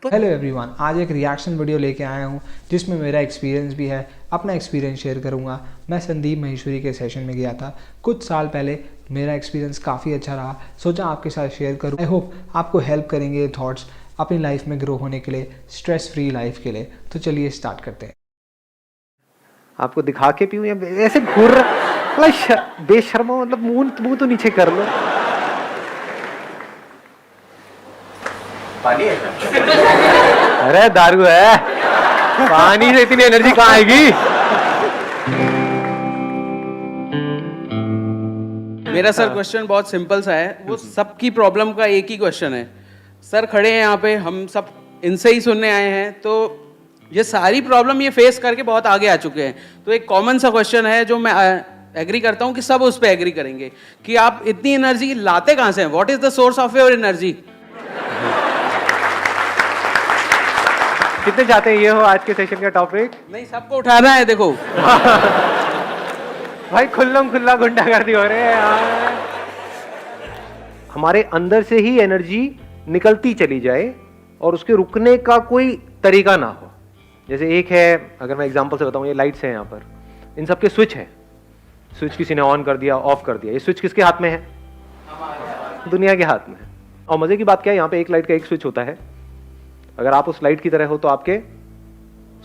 Hello everyone, आज एक reaction video लेके आया हूँ जिसमें मेरा एक्सपीरियंस भी है। अपना एक्सपीरियंस शेयर करूँगा। मैं संदीप महेश्वरी के सेशन में गया था कुछ साल पहले। मेरा एक्सपीरियंस काफ़ी अच्छा रहा, सोचा आपके साथ शेयर करूँ। आई होप आपको हेल्प करेंगे ये थॉट्स अपनी लाइफ में ग्रो होने के लिए, स्ट्रेस फ्री लाइफ के लिए। तो चलिए स्टार्ट करते हैं। आपको दिखा के पीऊं या ऐसे घूर रहा बेशर्मा, मतलब मुंह तो नीचे कर लो। पानी है। अरे दारू है, पानी से इतनी एनर्जी कहाँ आएगी? मेरा सर क्वेश्चन बहुत सिंपल सा है। वो सबकी प्रॉब्लम का एक ही क्वेश्चन है। सर खड़े हैं यहाँ पे, हम सब इनसे ही सुनने आए हैं, तो ये सारी प्रॉब्लम ये फेस करके बहुत आगे आ चुके हैं। तो एक कॉमन सा क्वेश्चन है जो मैं एग्री करता हूँ कि सब उस पर एग्री करेंगे कि आप इतनी एनर्जी लाते कहाँ से हैं? What is the source of your energy? कितने चाहते हैं ये हो आज के सेशन का टॉपिक? नहीं, सबको उठाना है। देखो भाई खुल्लम खुल्ला गुंडागर्दी हो रहे हैं यार। हमारे अंदर से ही एनर्जी निकलती चली जाए और उसके रुकने का कोई तरीका ना हो। जैसे एक है, अगर मैं एग्जांपल से बताऊं, ये लाइट्स हैं यहाँ पर, इन सब के स्विच है। स्विच किसी ने ऑन कर दिया, ऑफ कर दिया। ये स्विच किसके हाथ में है? दुनिया के हाथ में है। और मजे की बात क्या है, यहाँ पे एक लाइट का एक स्विच होता है। अगर आप उस लाइट की तरह हो तो आपके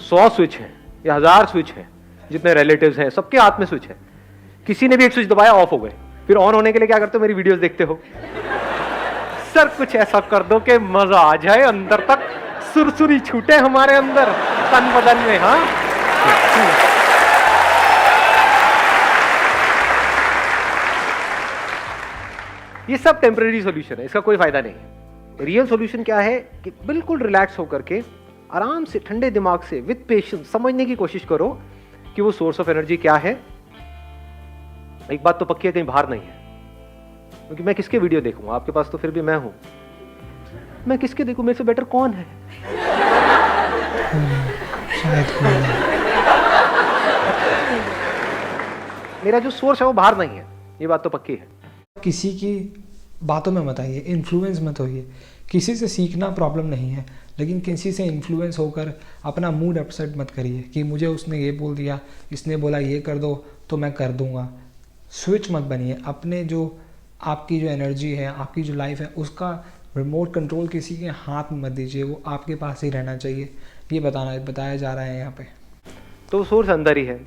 100 स्विच हैं या 1000 स्विच हैं, जितने रिलेटिव्स हैं सबके हाथ में स्विच है। किसी ने भी एक स्विच दबाया, ऑफ हो गए। फिर ऑन होने के लिए क्या करते हो? मेरी वीडियोस देखते हो। सर कुछ ऐसा कर दो कि मजा आ जाए, अंदर तक सुरसुरी छूटे हमारे अंदर, तन बदन में। हाँ, ये सब टेम्परेरी सॉल्यूशन है, इसका कोई फायदा नहीं है। रियल सॉल्यूशन क्या है कि बिल्कुल रिलैक्स होकर के आराम से ठंडे दिमाग से विद पेशेंस समझने की कोशिश करो कि वो सोर्स ऑफ एनर्जी क्या है। एक बात तो पक्की है, कहीं बाहर नहीं है। क्योंकि मैं किसके वीडियो देखूंगा? आपके पास तो फिर भी मैं हूं। मैं किसके देखूं? मेरे से बेटर कौन है? शायद मेरा जो सोर्स है वो बाहर नहीं है, ये बात तो पक्की है। किसी की बातों में मत आइए, इन्फ्लुएंस मत होइए। किसी से सीखना प्रॉब्लम नहीं है, लेकिन किसी से इन्फ्लुएंस होकर अपना मूड अपसेट मत करिए कि मुझे उसने ये बोल दिया, इसने बोला ये कर दो तो मैं कर दूंगा। स्विच मत बनिए। अपने जो आपकी जो एनर्जी है, आपकी जो लाइफ है, उसका रिमोट कंट्रोल किसी के हाथ में मत दीजिए। वो आपके पास ही रहना चाहिए। ये बताया जा रहा है यहाँ पे। तो वो सोर्स अंदर ही है,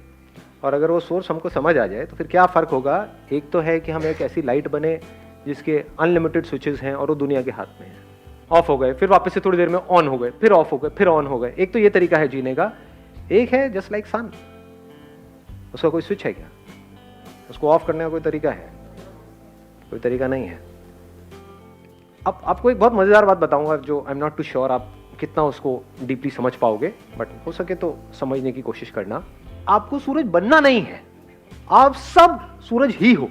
और अगर वो सोर्स हमको समझ आ जाए तो फिर क्या फ़र्क होगा? एक तो है कि हम एक ऐसी लाइट बने जिसके अनलिमिटेड स्विचेस हैं और वो दुनिया के हाथ में है। ऑफ हो गए, फिर वापस से थोड़ी देर में ऑन हो गए, फिर ऑफ हो गए, फिर ऑन हो गए। एक तो ये तरीका है जीने का। एक है जस्ट लाइक सन, उसका कोई स्विच है क्या? उसको ऑफ करने का कोई तरीका है? कोई तरीका नहीं है। अब आपको एक बहुत मज़ेदार बात बताऊंगा जो I am not too sure आप कितना उसको डीपली समझ पाओगे, बट हो सके तो समझने की कोशिश करना। आपको सूरज बनना नहीं है, आप सब सूरज ही हो।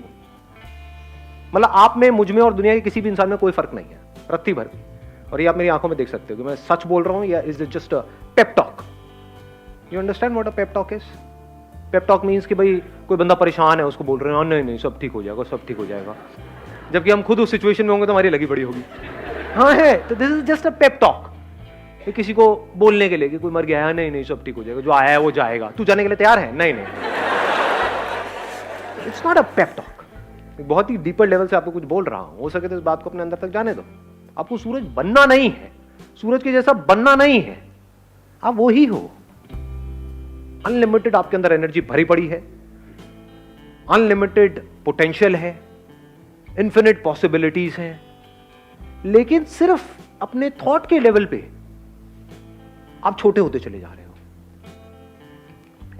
मतलब आप में, मुझ में और दुनिया के किसी भी इंसान में कोई फर्क नहीं है, रत्ती भर भी। और ये आप मेरी आंखों में देख सकते हो कि मैं सच बोल रहा हूं या is it just a pep talk? You understand what a pep talk is? Pep talk means कि भाई कोई बंदा परेशान है, उसको बोल रहे हैं नहीं नहीं सब ठीक हो जाएगा, सब ठीक हो जाएगा, जबकि हम खुद उस सिचुएशन में होंगे तो हमारी लगी बड़ी होगी। हाँ है, तो this is just a pep talk. किसी को बोलने के लिए कि कोई मर गया है, नहीं नहीं सब ठीक हो जाएगा, जो आया है वो जाएगा, तू जाने के लिए तैयार है? नहीं नहीं, it's not a pep talk. बहुत ही डीपर लेवल से आपको कुछ बोल रहा हूं, हो सके तो इस बात को अपने अंदर तक जाने दो। आपको सूरज बनना नहीं है, सूरज के जैसा बनना नहीं है, आप वो ही हो। अनलिमिटेड आपके अंदर एनर्जी भरी पड़ी है, अनलिमिटेड पोटेंशियल है, इन्फिनिट पॉसिबिलिटीज हैं, लेकिन सिर्फ अपने थॉट के लेवल पे आप छोटे होते चले जा रहे हो।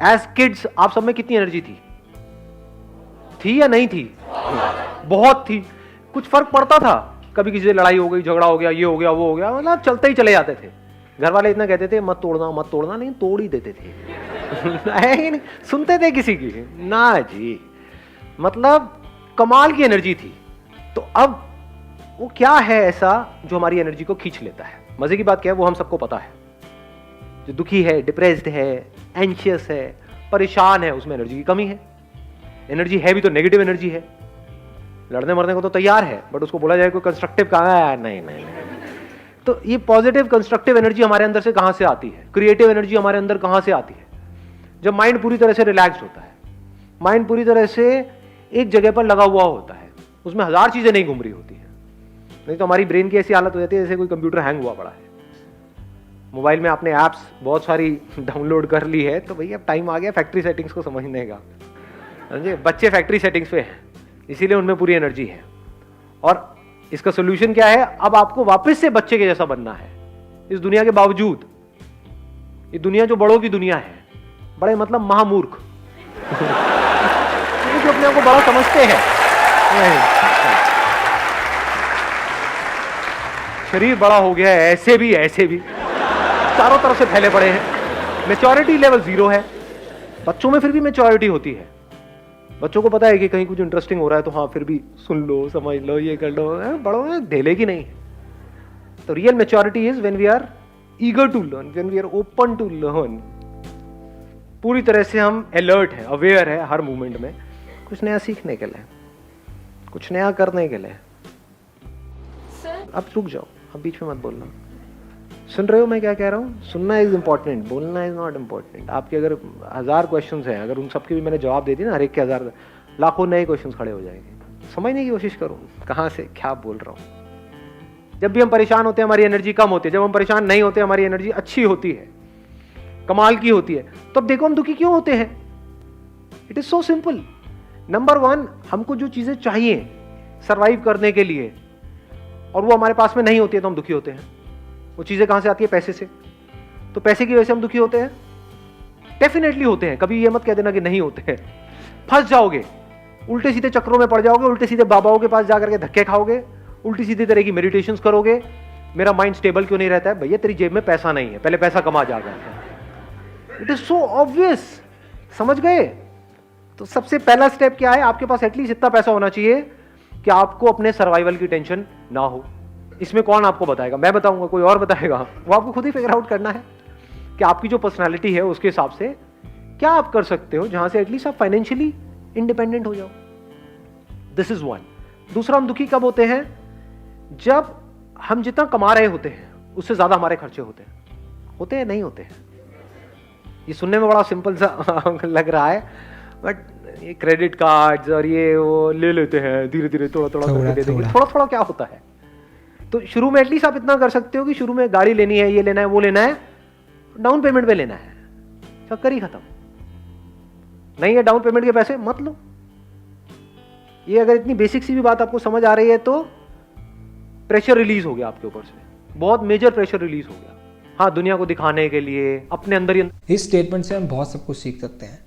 एज किड्स आप सब में कितनी एनर्जी थी या नहीं थी? बहुत थी। कुछ फर्क पड़ता था? कभी किसी से लड़ाई हो गई, झगड़ा हो गया, ये हो गया, वो हो गया, मतलब चलते ही चले जाते थे। घर वाले इतना कहते थे मत तोड़ना मत तोड़ना, नहीं तोड़ ही देते थे। नहीं सुनते थे किसी की? ना जी। मतलब कमाल की एनर्जी थी। तो अब वो क्या है ऐसा जो हमारी एनर्जी को खींच लेता है? मजे की बात क्या है, वो हम सबको पता है। जो दुखी है, डिप्रेस्ड है, एंशियस है, परेशान है, उसमें एनर्जी की कमी है। एनर्जी है भी तो नेगेटिव एनर्जी है। लड़ने मरने को तो तैयार है, बट उसको बोला जाए कोई कंस्ट्रक्टिव कहाँ है? नहीं नहीं नहीं। तो ये पॉजिटिव कंस्ट्रक्टिव एनर्जी हमारे अंदर से कहां से आती है, क्रिएटिव एनर्जी हमारे अंदर कहां से आती है? जब माइंड पूरी तरह से रिलैक्स्ड होता है, माइंड पूरी तरह से एक जगह पर लगा हुआ होता है, उसमें हजार चीजें नहीं घूम रही होती है। नहीं तो हमारी ब्रेन की ऐसी हालत हो जाती है जैसे कोई कंप्यूटर हैंग हुआ पड़ा है। मोबाइल में आपने ऐप्स बहुत सारी डाउनलोड कर ली है, तो भैया अब टाइम आ गया फैक्ट्री सेटिंग्स को समझने का। समझे, बच्चे फैक्ट्री सेटिंग्स पे हैं, इसीलिए उनमें पूरी एनर्जी है। और इसका सोल्यूशन क्या है? अब आपको वापस से बच्चे के जैसा बनना है इस दुनिया के बावजूद। ये दुनिया जो बड़ों की दुनिया है, बड़े मतलब महामूर्ख जो अपने आप को बड़ा समझते हैं। शरीर बड़ा हो गया है, ऐसे भी चारों तरफ से फैले पड़े हैं, मैच्योरिटी लेवल 0 है। बच्चों में फिर भी मैच्योरिटी होती है, बच्चों को पता है कि कहीं कुछ इंटरेस्टिंग हो रहा है तो हाँ फिर भी सुन लो, समझ लो, ये कर लो। बड़ों में ढेले की नहीं है। तो real maturity is when we are eager to learn, when we are open to learn. पूरी तरह से हम अलर्ट है, अवेयर है हर मोमेंट में, कुछ नया सीखने के लिए, कुछ नया करने के लिए। अब रुक जाओ, अब बीच में मत बोलना। सुन रहे हो मैं क्या कह रहा हूँ? सुनना इज इम्पोर्टेंट, बोलना इज नॉट इम्पोर्टेंट। आपके अगर 1000 क्वेश्चंस हैं, अगर उन सबके भी मैंने जवाब दे दिए ना, हर एक के 1000, लाखों नए क्वेश्चंस खड़े हो जाएंगे। समझने की कोशिश करो कहाँ से क्या बोल रहा हूँ। जब भी हम परेशान होते हैं हमारी एनर्जी कम होती है, जब हम परेशान नहीं होते हमारी एनर्जी अच्छी होती है, कमाल की होती है। तो अब देखो हम दुखी क्यों होते हैं? It is so simple. Number 1, हमको जो चीजें चाहिए सरवाइव करने के लिए और वो हमारे पास में नहीं होती है तो हम दुखी होते हैं। वो चीजें कहां से आती है? पैसे से। तो पैसे की वजह से हम दुखी होते हैं? डेफिनेटली होते हैं। कभी ये मत कह देना कि नहीं होते हैं। फंस जाओगे, उल्टे सीधे चक्रों में पड़ जाओगे, उल्टे सीधे बाबाओं के पास जाकर के धक्के खाओगे, उल्टी सीधी तरह की मेडिटेशंस करोगे। मेरा माइंड स्टेबल क्यों नहीं रहता है? भैया तेरी जेब में पैसा नहीं है, पहले पैसा कमा जाएगा। It is so obvious. समझ गए? तो सबसे पहला स्टेप क्या है? आपके पास एटलीस्ट इतना पैसा होना चाहिए कि आपको अपने सर्वाइवल की टेंशन ना हो। इसमें कौन आपको बताएगा? मैं बताऊंगा? कोई और बताएगा? वो आपको खुद ही फिगर आउट करना है कि आपकी जो पर्सनालिटी है उसके हिसाब से क्या आप कर सकते हो जहां से एटलीस्ट आप फाइनेंशियली इंडिपेंडेंट हो जाओ। This is 1। दूसरा, हम दुखी कब होते हैं? जब हम जितना कमा रहे होते हैं उससे ज्यादा हमारे खर्चे होते हैं। होते हैं? नहीं होते हैं? ये सुनने में बड़ा सिंपल सा लग रहा है, बट ये क्रेडिट कार्ड्स और ये वो ले लेते हैं, धीरे धीरे थोड़ा करके दे देंगे। थोड़ा क्या होता है? तो शुरू में एटलीस्ट आप इतना कर सकते हो कि शुरू में गाड़ी लेनी है, ये लेना है, वो लेना है, डाउन पेमेंट पे लेना है, चक्कर ही खत्म। नहीं है डाउन पेमेंट के पैसे, मत लो। ये अगर इतनी बेसिक सी भी बात आपको समझ आ रही है तो प्रेशर रिलीज हो गया आपके ऊपर से, बहुत मेजर प्रेशर रिलीज हो गया। हाँ, दुनिया को दिखाने के लिए अपने अंदर ही। इस स्टेटमेंट से हम बहुत सब कुछ सीख सकते हैं।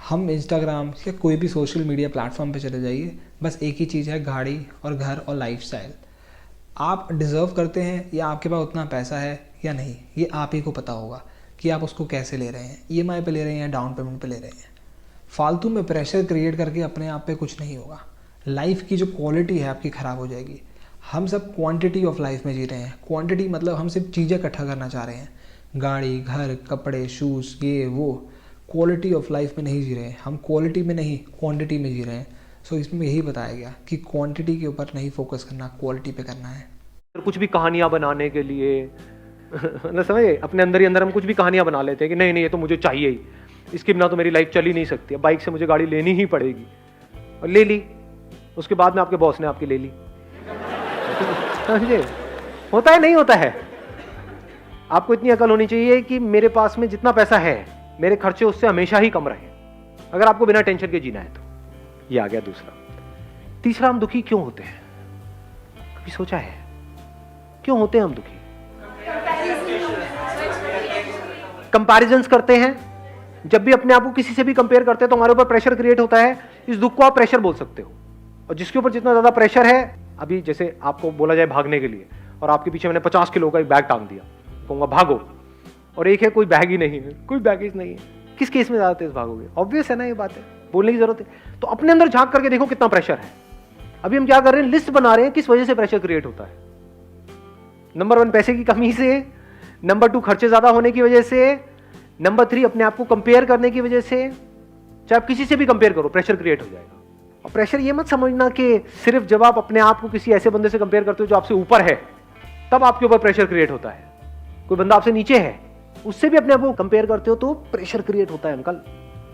हम इंस्टाग्राम या कोई भी सोशल मीडिया प्लेटफॉर्म पे चले जाइए, बस एक ही चीज़ है, गाड़ी और घर और लाइफस्टाइल। आप डिज़र्व करते हैं या आपके पास उतना पैसा है या नहीं, ये आप ही को पता होगा कि आप उसको कैसे ले रहे हैं, EMI पे ले रहे हैं या डाउन पेमेंट पे ले रहे हैं। फालतू में प्रेशर क्रिएट करके अपने आप पे कुछ नहीं होगा। लाइफ की जो क्वालिटी है आपकी ख़राब हो जाएगी। हम सब क्वांटिटी ऑफ लाइफ में जी रहे हैं। क्वांटिटी मतलब हम सिर्फ चीज़ें इकट्ठा करना चाह रहे हैं, गाड़ी, घर, कपड़े, शूज़, ये वो। क्वालिटी ऑफ लाइफ में नहीं जी रहे हैं हम, क्वालिटी में नहीं क्वांटिटी में जी रहे हैं। सो इसमें यही बताया गया कि क्वांटिटी के ऊपर नहीं फोकस करना, क्वालिटी पे करना है। कुछ भी कहानियां बनाने के लिए ना, समझे, अपने अंदर ही अंदर हम कुछ भी कहानियां बना लेते हैं कि नहीं ये तो मुझे चाहिए ही, इसके बिना तो मेरी लाइफ चल ही नहीं सकती, बाइक से मुझे गाड़ी लेनी ही पड़ेगी, और ले ली। उसके बाद में आपके बॉस ने आपकी ले ली। समझे? होता है? नहीं होता है? आपको इतनी अकल होनी चाहिए कि मेरे पास में जितना पैसा है मेरे खर्चे उससे हमेशा ही कम रहे, अगर आपको बिना टेंशन के जीना है तो। ये आ गया दूसरा। तीसरा, हम दुखी क्यों होते हैं? कभी सोचा है क्यों होते हैं हम दुखी? कंपैरिजंस करते हैं। जब भी अपने आप को किसी से भी कंपेयर करते हैं तो हमारे ऊपर प्रेशर क्रिएट होता है। इस दुख को आप प्रेशर बोल सकते हो। और जिसके ऊपर जितना ज्यादा प्रेशर है, अभी जैसे आपको बोला जाए भागने के लिए और आपके पीछे मैंने 50 किलो का एक बैग टांग दिया, कहूंगा भागो, और एक है कोई बैग ही नहीं है, कोई बैगेज नहीं है, किस केस में ज्यादा तेज भागोगे? ऑब्वियस है ना, ये बात है, बोलने की जरूरत है। तो अपने अंदर झांक करके देखो कितना प्रेशर है। अभी हम क्या कर रहे हैं? लिस्ट बना रहे हैं किस वजह से प्रेशर क्रिएट होता है। नंबर 1 पैसे की कमी से, नंबर 2 खर्चे ज्यादा होने की वजह से, नंबर 3 अपने आप को कंपेयर करने की वजह से। चाहे आप किसी से भी कंपेयर करो, प्रेशर क्रिएट हो जाएगा। और प्रेशर ये मत समझना कि सिर्फ जब आप अपने आप को किसी ऐसे बंदे से कंपेयर करते हो जो आपसे ऊपर है तब आपके ऊपर प्रेशर क्रिएट होता है। कोई बंदा आपसे नीचे है, उससे भी अपने आप को कंपेयर करते हो तो प्रेशर क्रिएट होता है अंकल।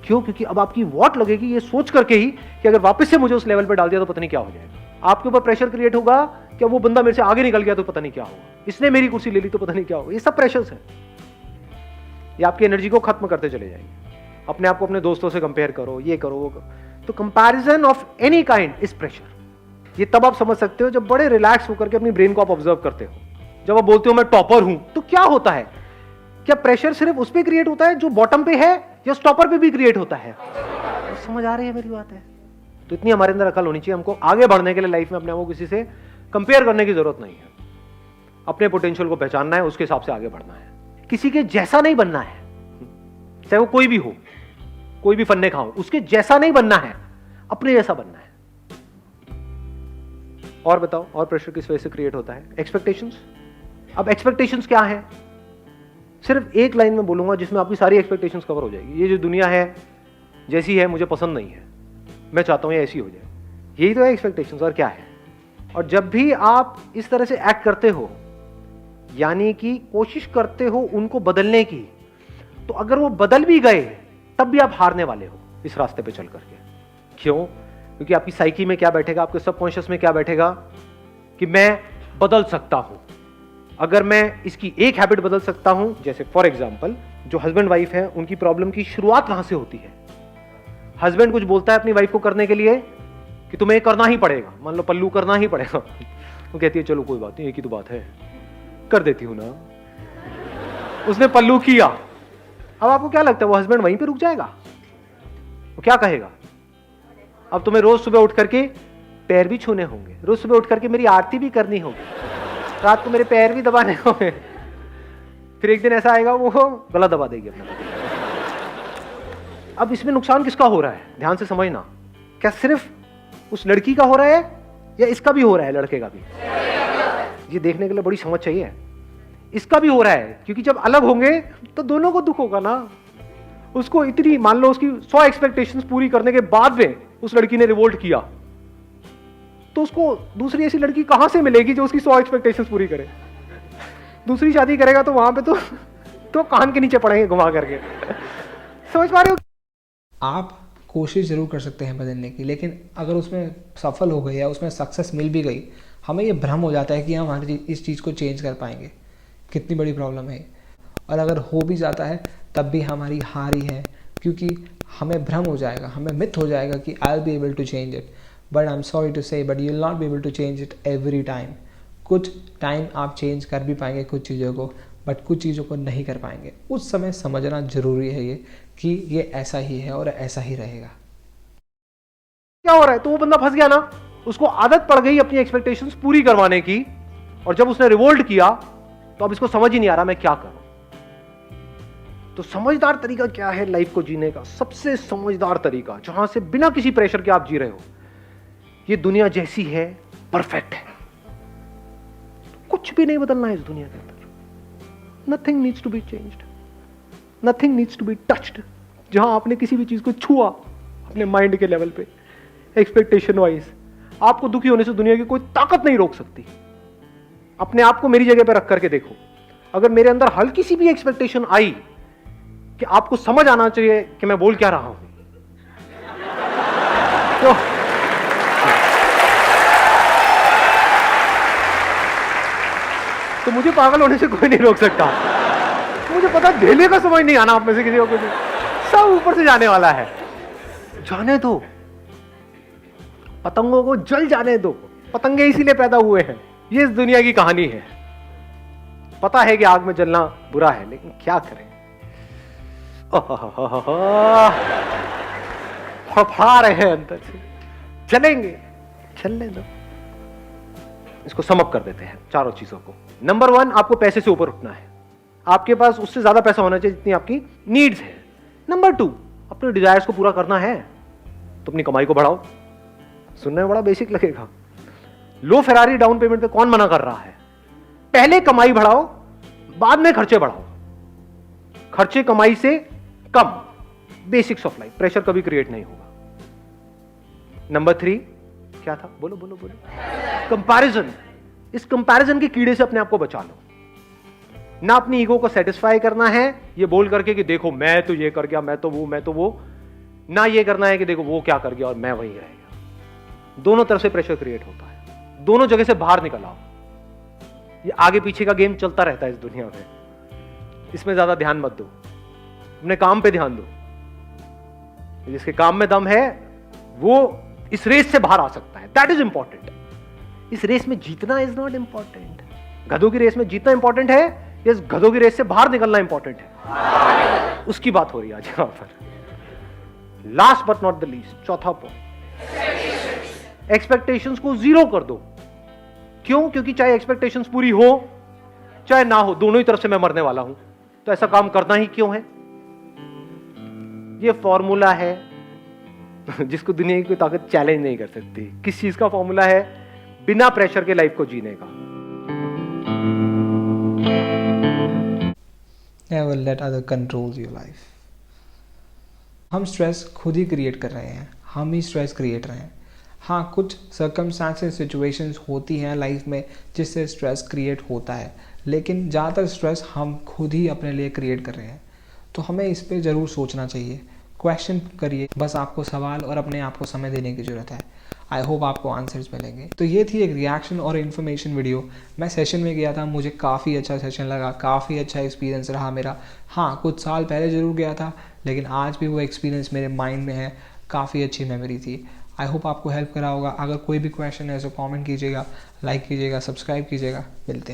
क्यों? क्योंकि अब आपकी वॉट लगेगी ये सोच करके ही कि अगर वापस से मुझे उस लेवल पे डाल दिया तो पता नहीं क्या हो जाएगा। आपके ऊपर प्रेशर क्रिएट होगा कि वो बंदा मेरे से आगे निकल गया तो पता नहीं क्या होगा, इसने मेरी कुर्सी ले ली तो पता नहीं क्या होगा। ये सब प्रेशर्स हैं, ये आपकी एनर्जी को खत्म करते चले जाएंगे। अपने आप को अपने दोस्तों से कंपेयर करो, ये करो वो करो, तो comparison of any kind is pressure. ये तब आप समझ सकते हो जब बड़े रिलैक्स होकर के अपनी ब्रेन को आप ऑब्जर्व करते हो। जब आप बोलते हो मैं टॉपर हूं, तो क्या होता है? क्या प्रेशर सिर्फ उस पर क्रिएट होता है जो बॉटम पे है, या टॉपर पे भी क्रिएट होता है? तो समझ आ रही है मेरी बात है? तो इतनी हमारे अंदर अकल होनी चाहिए, हमको आगे बढ़ने के लिए लाइफ में अपने आप को किसी से कंपेयर करने की जरूरत नहीं है। अपने पोटेंशियल को पहचानना है, उसके हिसाब से आगे बढ़ना है। किसी के जैसा नहीं बनना है, चाहे वो कोई भी हो, कोई भी फन्ने खाओ, उसके जैसा नहीं बनना है, अपने जैसा बनना है। और बताओ, और प्रेशर किस वजह से क्रिएट होता है? एक्सपेक्टेशंस। अब एक्सपेक्टेशंस क्या है? सिर्फ एक लाइन में बोलूंगा जिसमें आपकी सारी एक्सपेक्टेशंस कवर हो जाएगी। ये जो दुनिया है जैसी है मुझे पसंद नहीं है, मैं चाहता हूं ये ऐसी हो जाए, यही तो है एक्सपेक्टेशंस। और क्या है? और जब भी आप इस तरह से एक्ट करते हो, यानी कि कोशिश करते हो उनको बदलने की, तो अगर वो बदल भी गए तब भी आप हारने वाले हो इस रास्ते पे चल करके। क्यों? क्योंकि आपकी साइकी में क्या बैठेगा, आपके सबकॉन्शियस में क्या बैठेगा कि मैं बदल सकता हूं। अगर मैं इसकी एक हैबिट बदल सकता हूं, जैसे फॉर एग्जांपल जो हस्बैंड वाइफ है उनकी प्रॉब्लम की शुरुआत कहां से होती है? हस्बैंड कुछ बोलता है अपनी वाइफ को करने के लिए कि तुम्हें करना ही पड़ेगा, मान लो पल्लू करना ही पड़ेगा, वो कहती है चलो कोई बात नहीं, एक ही तो बात है, कर देती हूं ना। उसने पल्लू किया, अब आपको क्या लगता है वो हस्बैंड वहीं पे रुक जाएगा? वो क्या कहेगा? अब तुम्हें रोज सुबह उठ करके पैर भी छूने होंगे, रोज सुबह उठ करके मेरी आरती भी करनी होगी, रात को मेरे पैर भी दबाने होंगे। फिर एक दिन ऐसा आएगा वो गला दबा देगी अपना। अब इसमें नुकसान किसका हो रहा है? ध्यान से समझना। क्या सिर्फ उस लड़की का हो रहा है या इसका भी हो रहा है, लड़के का भी? ये देखने के लिए बड़ी समझ चाहिए। इसका भी हो रहा है, क्योंकि जब अलग होंगे तो दोनों को दुख होगा ना। उसको इतनी, मान लो उसकी 100 एक्सपेक्टेशंस पूरी करने के बाद में उस लड़की ने रिवोल्ट किया, तो उसको दूसरी ऐसी लड़की कहां से मिलेगी जो उसकी 100 एक्सपेक्टेशंस पूरी करे? दूसरी शादी करेगा तो वहां पे तो कान के नीचे पड़ेंगे घुमा करके। समझ पा रहे हो? आप कोशिश ज़रूर कर सकते हैं बदलने की, लेकिन अगर उसमें सफल हो गए या उसमें सक्सेस मिल भी गई, हमें ये भ्रम हो जाता है कि हम हमारी इस चीज़ को चेंज कर पाएंगे। कितनी बड़ी प्रॉब्लम है। और अगर हो भी जाता है तब भी हमारी हार ही है, क्योंकि हमें भ्रम हो जाएगा, हमें मिथ हो जाएगा कि I will be able to change it, but I am sorry to say but you will not be able to change it every time. कुछ टाइम आप चेंज कर भी पाएंगे कुछ चीज़ों को, बट कुछ चीज़ों को नहीं कर पाएंगे। उस समय समझना ज़रूरी है ये कि ये ऐसा ही है और ऐसा ही रहेगा। क्या हो रहा है? तो वो बंदा फंस गया ना, उसको आदत पड़ गई अपनी एक्सपेक्टेशंस पूरी करवाने की, और जब उसने रिवोल्ट किया तो अब इसको समझ ही नहीं आ रहा मैं क्या करूं। तो समझदार तरीका क्या है लाइफ को जीने का? सबसे समझदार तरीका, जहां से बिना किसी प्रेशर के आप जी रहे हो, ये दुनिया जैसी है परफेक्ट है, कुछ भी नहीं बदलना है इस दुनिया के अंदर। Nothing needs to be changed, nothing needs to be touched. जहां आपने किसी भी चीज को छुआ अपने माइंड के लेवल पे, एक्सपेक्टेशन वाइज, आपको दुखी होने से दुनिया की कोई ताकत नहीं रोक सकती। अपने आप को मेरी जगह पे रख करके देखो, अगर मेरे अंदर हल्की सी भी एक्सपेक्टेशन आई कि आपको समझ आना चाहिए कि मैं बोल क्या रहा हूं, तो मुझे पागल होने से कोई नहीं रोक सकता। मुझे पता ढेले का समझ नहीं आना आप में से किसी को, कुछ सब ऊपर से जाने वाला है। जाने दो, पतंगों को जल जाने दो, पतंगे इसीलिए पैदा हुए हैं। ये इस दुनिया की कहानी है। पता है कि आग में जलना बुरा है, लेकिन क्या करें, फड़फड़ा रहे हैं अंदर से, जलेंगे, चलने दो। इसको समअप कर देते हैं चारों चीजों को। नंबर 1, आपको पैसे से ऊपर उठना है। आपके पास उससे ज्यादा पैसा होना चाहिए जितनी आपकी नीड्स है। नंबर 2, अपने डिजायर्स को पूरा करना है तो अपनी कमाई को बढ़ाओ। सुनने में बड़ा बेसिक लगेगा। लो फेरारी डाउन पेमेंट पे कौन मना कर रहा है? पहले कमाई बढ़ाओ, बाद में खर्चे बढ़ाओ। खर्चे कमाई से कम, बेसिक्स ऑफ लाइफ। प्रेशर कभी क्रिएट नहीं होगा। नंबर 3 क्या था? बोलो बोलो बोलो। कंपैरिजन। इस कंपैरिजन के कीड़े से अपने आप को बचा लो। ना अपनी ईगो को सेटिस्फाई करना है ये बोल करके कि देखो मैं तो ये कर गया, मैं तो वो, ना ये करना है कि देखो वो क्या कर गया और मैं वहीं रह गया। दोनों तरफ से प्रेशर क्रिएट होता है, दोनों जगह से बाहर निकल आओ। ये आगे पीछे का गेम चलता रहता है इस दुनिया में, इसमें ज्यादा ध्यान मत दो, अपने काम पे ध्यान दो। जिसके काम में दम है वो इस रेस से बाहर आ सकता है, दैट इज इंपॉर्टेंट। इस रेस में जीतना इज नॉट इंपॉर्टेंट। गधों की रेस में जीतना इंपॉर्टेंट है, इस गधों की रेस से बाहर निकलना इंपॉर्टेंट है। उसकी बात हो रही है आज यहां पर। Last but not the least, चौथा पॉइंट, एक्सपेक्टेशंस को जीरो कर दो। क्यों? क्योंकि चाहे एक्सपेक्टेशंस पूरी हो चाहे ना हो, दोनों ही तरफ से मैं मरने वाला हूं, तो ऐसा काम करना ही क्यों है? ये फॉर्मूला है जिसको दुनिया की कोई ताकत चैलेंज नहीं कर सकती। किस चीज का फॉर्मूला है? बिना प्रेशर के लाइफ को जीने का। Never let other controls your life. हम स्ट्रेस खुद ही क्रिएट कर रहे हैं, हम ही स्ट्रेस क्रिएट रहे हैं। हाँ, कुछ सर्कमस्टांसेस, सिचुएशंस होती हैं लाइफ में जिससे स्ट्रेस क्रिएट होता है, लेकिन ज़्यादातर स्ट्रेस हम खुद ही अपने लिए क्रिएट कर रहे हैं। तो हमें इस पे ज़रूर सोचना चाहिए, क्वेश्चन करिए। बस आपको सवाल और अपने आप को समय देने की ज़रूरत है। आई होप आपको आंसर्स मिलेंगे। तो ये थी एक रिएक्शन और इन्फॉर्मेशन वीडियो। मैं सेशन में गया था, मुझे काफ़ी अच्छा सेशन लगा, काफ़ी अच्छा एक्सपीरियंस रहा मेरा। हाँ, कुछ साल पहले ज़रूर गया था, लेकिन आज भी वो एक्सपीरियंस मेरे माइंड में है, काफ़ी अच्छी मेमोरी थी। आई होप आपको हेल्प करा होगा। अगर कोई भी क्वेश्चन है तो कमेंट कीजिएगा, लाइक कीजिएगा, सब्सक्राइब कीजिएगा। मिलते हैं।